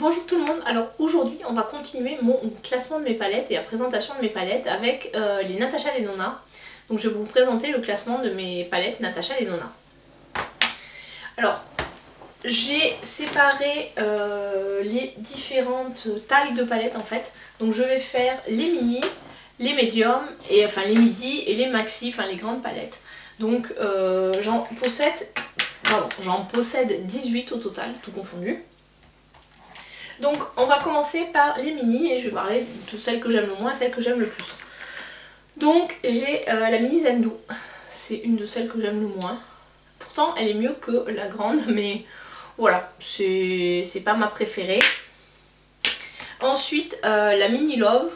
Bonjour tout le monde, alors aujourd'hui on va continuer mon classement de mes palettes et la présentation de mes palettes avec les Natasha Denona. Donc je vais vous présenter le classement de mes palettes Natasha Denona. Alors j'ai séparé les différentes tailles de palettes en fait. Donc je vais faire les mini, les médiums, et enfin les midi et les maxi, enfin les grandes palettes. Donc j'en possède 18 au total, tout confondu. Donc on va commencer par les mini et je vais parler de celles que j'aime le moins et celles que j'aime le plus. Donc j'ai la mini Zendo, c'est une de celles que j'aime le moins. Pourtant elle est mieux que la grande, mais voilà, c'est pas ma préférée. Ensuite la mini Love,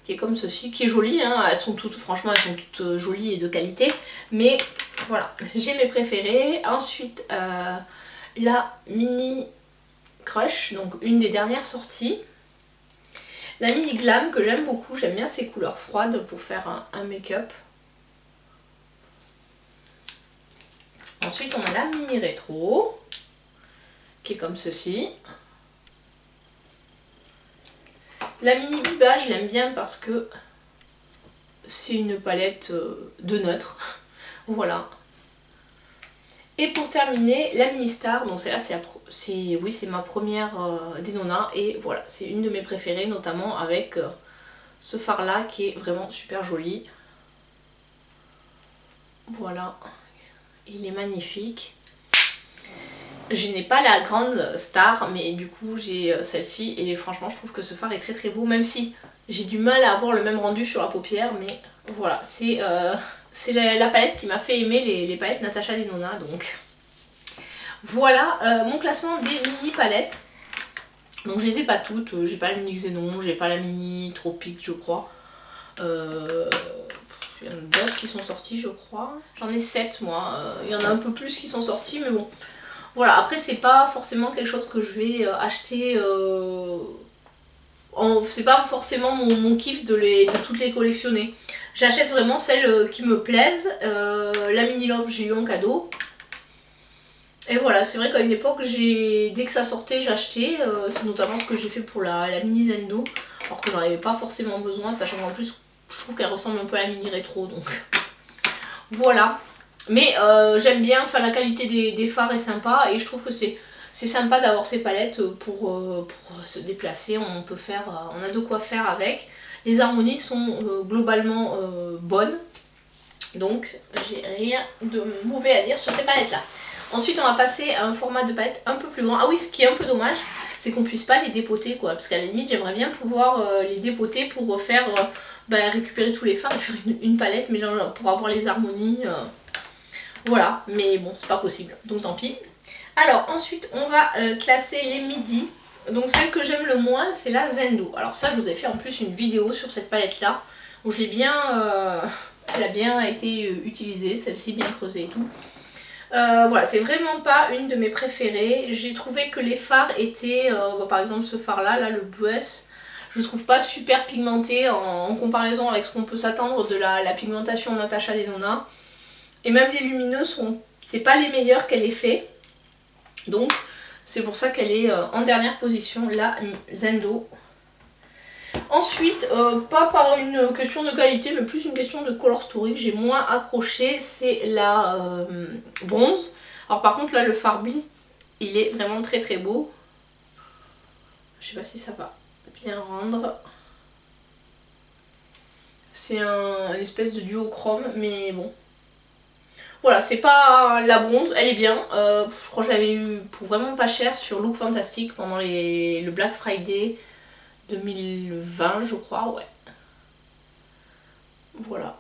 qui est comme ceci, qui est jolie, hein. Elles sont toutes, franchement elles sont toutes jolies et de qualité, mais voilà, j'ai mes préférées. Ensuite la mini Crush, donc une des dernières sorties. La mini Glam que j'aime beaucoup, j'aime bien ces couleurs froides pour faire un make-up. Ensuite on a la mini Rétro, qui est comme ceci. La mini Biba je l'aime bien parce que c'est une palette de neutre, voilà. Et pour terminer, la mini Star, donc celle-là c'est ma première Denona et voilà, c'est une de mes préférées, notamment avec ce fard là qui est vraiment super joli. Voilà, il est magnifique. Je n'ai pas la grande Star, mais du coup j'ai celle-ci et franchement je trouve que ce fard est très très beau, même si j'ai du mal à avoir le même rendu sur la paupière, mais voilà, c'est la palette qui m'a fait aimer les palettes Natasha Denona, donc voilà mon classement des mini palettes. Donc je les ai pas toutes, j'ai pas la mini Xénon, j'ai pas la mini Tropique je crois. Il y en a d'autres qui sont sortis je crois. J'en ai 7 moi, il y en a un peu plus qui sont sortis mais bon. Voilà, après c'est pas forcément quelque chose que je vais acheter, c'est pas forcément mon kiff de toutes les collectionner. J'achète vraiment celles qui me plaisent. La mini Love j'ai eu en cadeau. Et voilà, c'est vrai qu'à une époque, dès que ça sortait, j'achetais. C'est notamment ce que j'ai fait pour la mini Zendo. Alors que j'en avais pas forcément besoin, sachant qu'en plus, je trouve qu'elle ressemble un peu à la mini Rétro. Donc voilà. Mais j'aime bien, enfin la qualité des fards est sympa. Et je trouve que c'est sympa d'avoir ces palettes pour se déplacer. On a de quoi faire avec. Les harmonies sont globalement bonnes. Donc j'ai rien de mauvais à dire sur ces palettes là. Ensuite on va passer à un format de palette un peu plus grand. Ah oui, ce qui est un peu dommage, c'est qu'on puisse pas les dépoter quoi. Parce qu'à la limite j'aimerais bien pouvoir les dépoter pour faire récupérer tous les fards et faire une palette mais pour avoir les harmonies. Voilà, mais bon c'est pas possible, donc tant pis. Alors ensuite on va classer les midi. Donc celle que j'aime le moins c'est la Zendo. Alors ça je vous ai fait en plus une vidéo sur cette palette là où je l'ai bien, elle a bien été utilisée, celle-ci bien creusée et tout. Voilà, c'est vraiment pas une de mes préférées. J'ai trouvé que les fards étaient, par exemple ce fard là, le Blues, je le trouve pas super pigmenté en comparaison avec ce qu'on peut s'attendre de la pigmentation Natasha Denona. Et même les lumineux c'est pas les meilleurs qu'elle ait fait. Donc c'est pour ça qu'elle est en dernière position, la Zendo. Ensuite, pas par une question de qualité, mais plus une question de color story que j'ai moins accroché, c'est la bronze. Alors par contre là le fard Blitz, il est vraiment très très beau. Je sais pas si ça va bien rendre. C'est une espèce de duochrome, mais bon. Voilà, c'est pas la bronze, elle est bien. Je crois que je l'avais eu pour vraiment pas cher sur Look Fantastic pendant le Black Friday 2020 je crois, ouais. Voilà.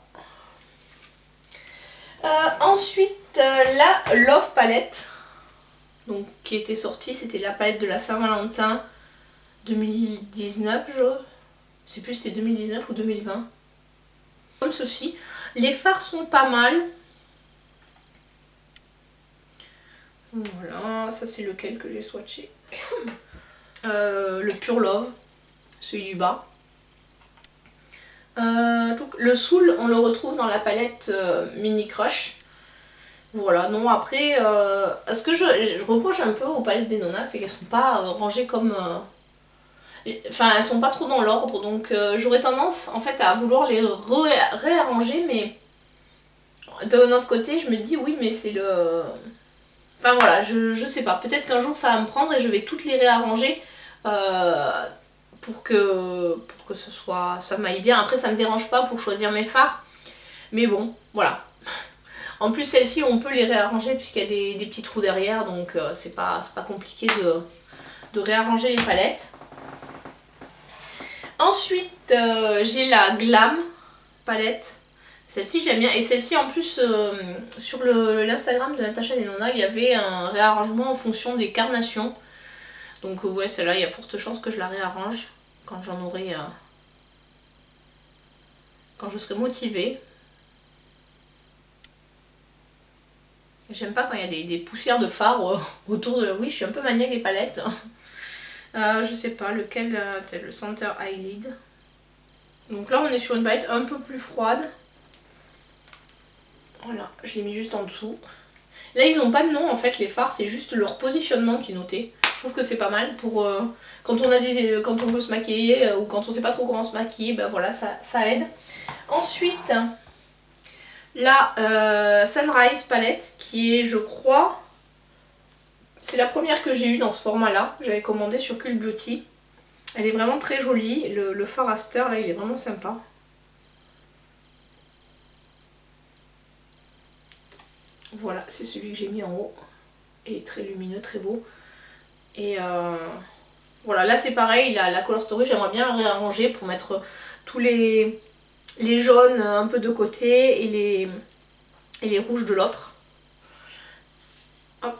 Ensuite la Love Palette, donc qui était sortie, c'était la palette de la Saint-Valentin 2019 je sais plus si c'était 2019 ou 2020. Comme ceci. Les fards sont pas mal. Voilà, ça c'est lequel que j'ai swatché. Le Pure Love, celui du bas. Le Soul, on le retrouve dans la palette Mini Crush. Voilà, non après, ce que je reproche un peu aux palettes des Nona, c'est qu'elles sont pas rangées comme... Enfin, elles sont pas trop dans l'ordre, donc j'aurais tendance en fait à vouloir les réarranger, mais d'un autre côté, je me dis oui, mais c'est le... Enfin voilà, je sais pas, peut-être qu'un jour ça va me prendre et je vais toutes les réarranger pour que ce soit, ça m'aille bien. Après, ça me dérange pas pour choisir mes fards, mais bon, voilà. En plus, celles-ci, on peut les réarranger puisqu'il y a des petits trous derrière, donc c'est pas compliqué de réarranger les palettes. Ensuite, j'ai la Glam palette. Celle-ci, je l'aime bien. Et celle-ci, en plus, sur l'Instagram de Natacha Denona, il y avait un réarrangement en fonction des carnations. Donc ouais, celle-là, il y a forte chance que je la réarrange quand j'en aurai... quand je serai motivée. J'aime pas quand il y a des poussières de fard autour de... Oui, je suis un peu maniaque des palettes. Je sais pas lequel, c'est le Center Eyelid. Donc là, on est sur une palette un peu plus froide. Voilà, je l'ai mis juste en dessous. Là, ils n'ont pas de nom en fait, les fards, c'est juste leur positionnement qui est noté. Je trouve que c'est pas mal pour quand on veut se maquiller ou quand on sait pas trop comment se maquiller, ben voilà, ça aide. Ensuite, la Sunrise palette qui est, je crois, c'est la première que j'ai eue dans ce format-là. J'avais commandé sur Cult Beauty. Elle est vraiment très jolie. Le fard Aster, là, il est vraiment sympa. Voilà, c'est celui que j'ai mis en haut. Il est très lumineux, très beau. Et voilà, là c'est pareil, la Color Story, j'aimerais bien la réarranger pour mettre tous les jaunes un peu de côté et les rouges de l'autre. Hop.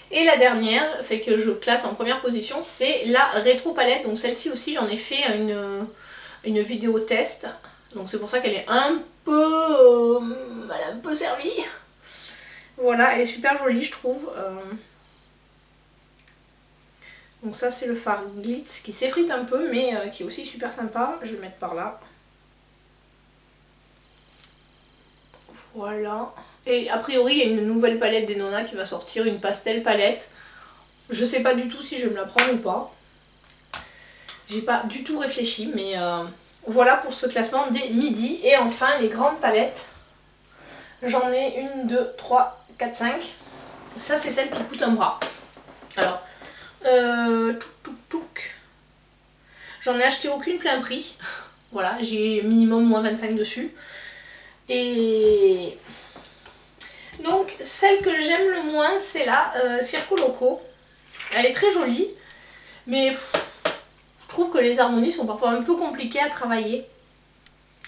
Et la dernière, c'est que je classe en première position, c'est la Rétro Palette. Donc celle-ci aussi, j'en ai fait une vidéo test. Donc c'est pour ça qu'elle est un peu... elle a un peu servi. Voilà, elle est super jolie, je trouve. Donc ça, c'est le fard Glitz qui s'effrite un peu, mais qui est aussi super sympa. Je vais le mettre par là. Voilà. Et a priori, il y a une nouvelle palette des Nona qui va sortir, une pastel palette. Je sais pas du tout si je vais me la prendre ou pas. J'ai pas du tout réfléchi, mais voilà pour ce classement des midis. Et enfin, les grandes palettes. J'en ai 1, 2, 3, 4, 5. Ça, c'est celle qui coûte un bras. Alors, j'en ai acheté aucune plein prix. Voilà, j'ai minimum moins 25 dessus. Et donc, celle que j'aime le moins, c'est la Circo Loco. Elle est très jolie, mais je trouve que les harmonies sont parfois un peu compliquées à travailler.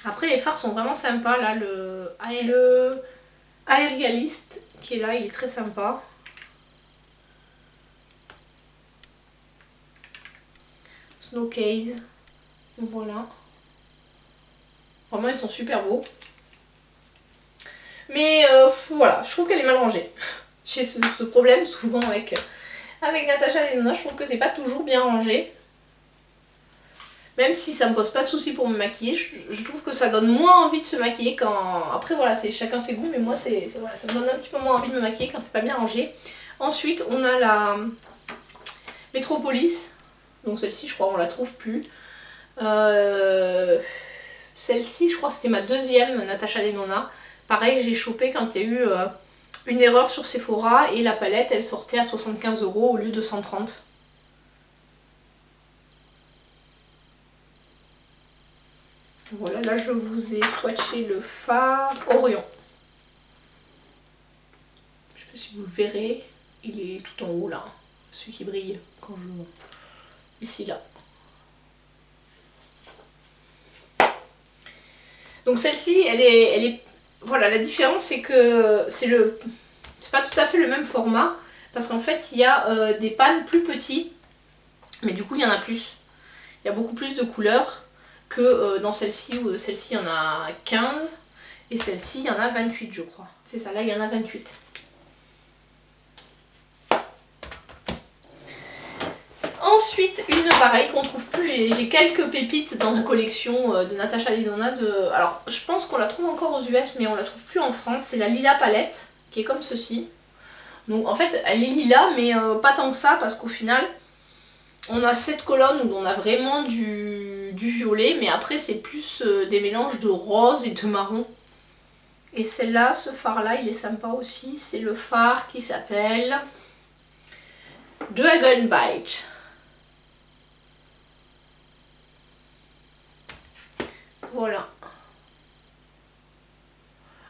Après, les fards sont vraiment sympas. Là, le Aerialist qui est là, il est très sympa. Snow Case. Voilà. Vraiment, ils sont super beaux. Mais voilà, je trouve qu'elle est mal rangée. J'ai ce problème souvent avec Natacha Denona, je trouve que c'est pas toujours bien rangé. Même si ça me pose pas de soucis pour me maquiller, je trouve que ça donne moins envie de se maquiller quand... Après voilà, c'est chacun ses goûts, mais moi voilà, ça me donne un petit peu moins envie de me maquiller quand c'est pas bien rangé. Ensuite, on a la Metropolis. Donc celle-ci, je crois, on la trouve plus. Celle-ci, je crois que c'était ma deuxième Natacha Denona. Pareil, j'ai chopé quand il y a eu une erreur sur Sephora et la palette, elle sortait à 75 € au lieu de 130. Voilà, là je vous ai swatché le fard Orion. Je sais pas si vous le verrez, il est tout en haut là, celui qui brille quand je... ici là. Donc celle-ci, elle est... Voilà, la différence c'est que c'est pas tout à fait le même format, parce qu'en fait il y a des pannes plus petits, mais du coup il y en a plus. Il y a beaucoup plus de couleurs que dans celle-ci, où celle-ci il y en a 15 et celle-ci il y en a 28 je crois. C'est ça, là il y en a 28. Ensuite, une pareille qu'on trouve plus, j'ai quelques pépites dans ma collection de Natasha Denona. Alors, je pense qu'on la trouve encore aux US, mais on la trouve plus en France. C'est la Lila palette, qui est comme ceci. Donc en fait, elle est lila, mais pas tant que ça, parce qu'au final, on a cette colonne où on a vraiment du violet, mais après c'est plus des mélanges de rose et de marron. Et celle-là, ce fard-là, il est sympa aussi. C'est le fard qui s'appelle Dragon Bite. Voilà.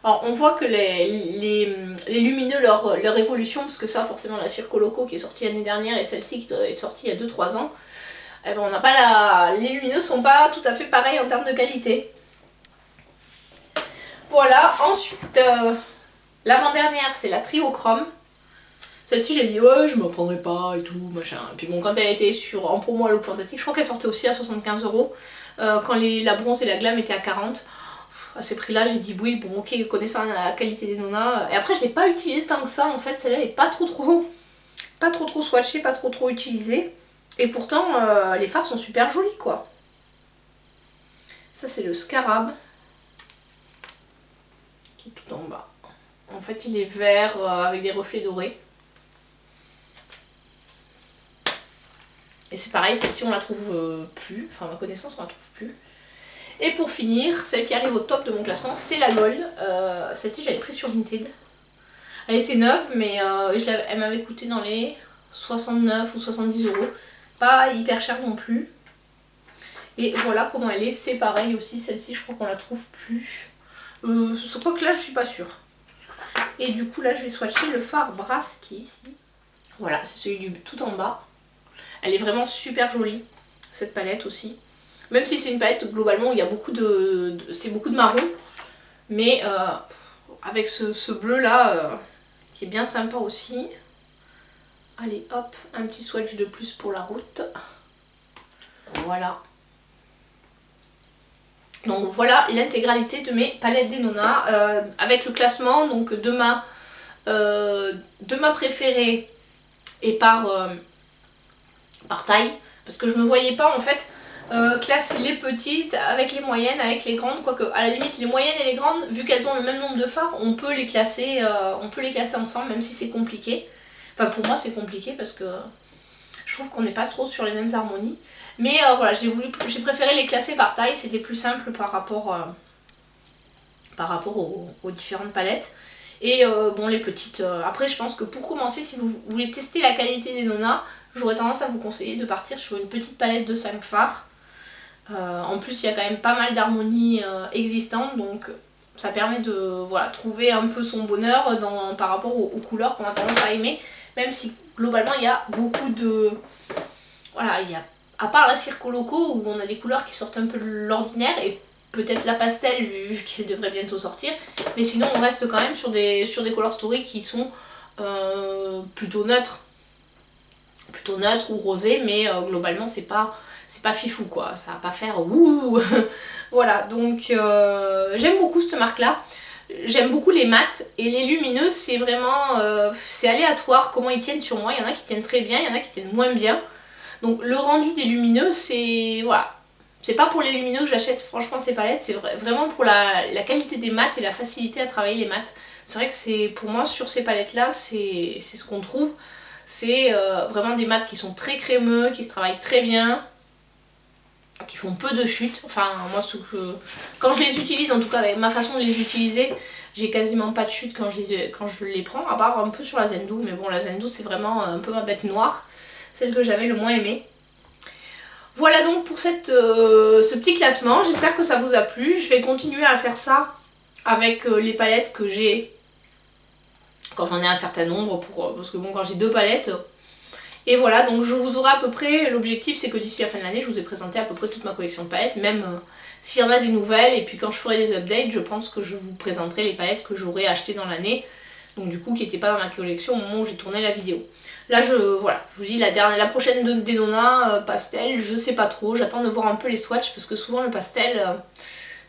Alors on voit que les lumineux, leur évolution, parce que ça forcément la Circo Loco qui est sortie l'année dernière et celle-ci qui doit être sortie il y a 2-3 ans, eh ben, on n'a pas les lumineux sont pas tout à fait pareils en termes de qualité. Voilà, ensuite l'avant-dernière c'est la Triochrome. Celle-ci j'ai dit ouais je me prendrai pas et tout machin. Et puis bon, quand elle était en promo à Look Fantastic, je crois qu'elle sortait aussi à 75 €. Quand la bronze et la glam étaient à 40. À ces prix là j'ai dit oui bon ok, connaissant la qualité des Nona. Et après je l'ai pas utilisée tant que ça en fait, celle-là elle est pas trop swatchée, pas trop utilisée. Et pourtant les fards sont super jolis quoi. Ça c'est le Scarab qui est tout en bas. En fait il est vert avec des reflets dorés. Et c'est pareil, celle-ci on la trouve plus, enfin à ma connaissance on la trouve plus. Et pour finir, celle qui arrive au top de mon classement, c'est la Gold. Celle-ci j'avais pris sur Vinted. Elle était neuve, mais elle m'avait coûté dans les 69 ou 70 €. Pas hyper cher non plus. Et voilà comment elle est, c'est pareil aussi, celle-ci je crois qu'on la trouve plus. Surtout que là je suis pas sûre. Et du coup là je vais swatcher le fard Brass qui est ici. Voilà, c'est celui du tout en bas. Elle est vraiment super jolie, cette palette aussi. Même si c'est une palette globalement où il y a beaucoup c'est beaucoup de marron. Mais avec ce bleu là, qui est bien sympa aussi. Allez hop, un petit swatch de plus pour la route. Voilà. Donc voilà l'intégralité de mes palettes des Nona. Avec le classement donc de ma préférée et par taille. Parce que je me voyais pas en fait classer les petites avec les moyennes, avec les grandes, quoique à la limite les moyennes et les grandes, vu qu'elles ont le même nombre de fards, on peut les classer ensemble, même si c'est compliqué. Enfin pour moi c'est compliqué parce que je trouve qu'on n'est pas trop sur les mêmes harmonies. Mais voilà, j'ai préféré les classer par taille, c'était plus simple par rapport aux différentes palettes. Et bon les petites, après je pense que pour commencer, si vous voulez tester la qualité des Nona, j'aurais tendance à vous conseiller de partir sur une petite palette de 5 fards. En plus il y a quand même pas mal d'harmonies existantes, donc ça permet de trouver un peu son bonheur par rapport aux couleurs qu'on a tendance à aimer, même si globalement il y a beaucoup de... Voilà, à part la Circo Loco où on a des couleurs qui sortent un peu de l'ordinaire, et peut-être la pastel vu qu'elle devrait bientôt sortir, mais sinon on reste quand même sur des Color Story qui sont plutôt neutres ou rosés, mais globalement c'est pas fifou quoi, ça va pas faire ouh. Voilà, donc j'aime beaucoup cette marque là, j'aime beaucoup les mats, et les lumineuses c'est vraiment c'est aléatoire comment ils tiennent sur moi, il y en a qui tiennent très bien, il y en a qui tiennent moins bien. Donc le rendu des lumineux, c'est... Voilà. C'est pas pour les lumineux que j'achète franchement ces palettes, c'est vraiment pour la qualité des mats et la facilité à travailler les mats. C'est vrai que c'est pour moi sur ces palettes là, c'est ce qu'on trouve. C'est vraiment des mats qui sont très crémeux, qui se travaillent très bien, qui font peu de chutes. Enfin moi quand je les utilise, en tout cas avec ma façon de les utiliser, j'ai quasiment pas de chute quand je les prends, à part un peu sur la Zendou. Mais bon, la Zendou c'est vraiment un peu ma bête noire, celle que j'avais le moins aimée. Voilà donc pour ce petit classement, j'espère que ça vous a plu. Je vais continuer à faire ça avec les palettes que j'ai quand j'en ai un certain nombre, parce que bon, quand j'ai 2 palettes. Et voilà, donc je vous aurai à peu près, l'objectif c'est que d'ici la fin de l'année je vous ai présenté à peu près toute ma collection de palettes, même s'il y en a des nouvelles, et puis quand je ferai des updates, je pense que je vous présenterai les palettes que j'aurai achetées dans l'année, donc du coup qui n'étaient pas dans ma collection au moment où j'ai tourné la vidéo. Là je vous dis la prochaine des Nona pastel, je sais pas trop, j'attends de voir un peu les swatchs, parce que souvent le pastel,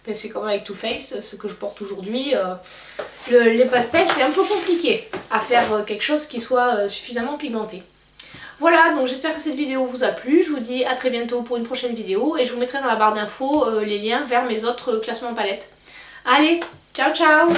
ben c'est comme avec Too Faced, ce que je porte aujourd'hui, les pastels c'est un peu compliqué à faire quelque chose qui soit suffisamment pigmenté. Voilà, donc j'espère que cette vidéo vous a plu. Je vous dis à très bientôt pour une prochaine vidéo et je vous mettrai dans la barre d'infos les liens vers mes autres classements palettes. Allez, ciao ciao!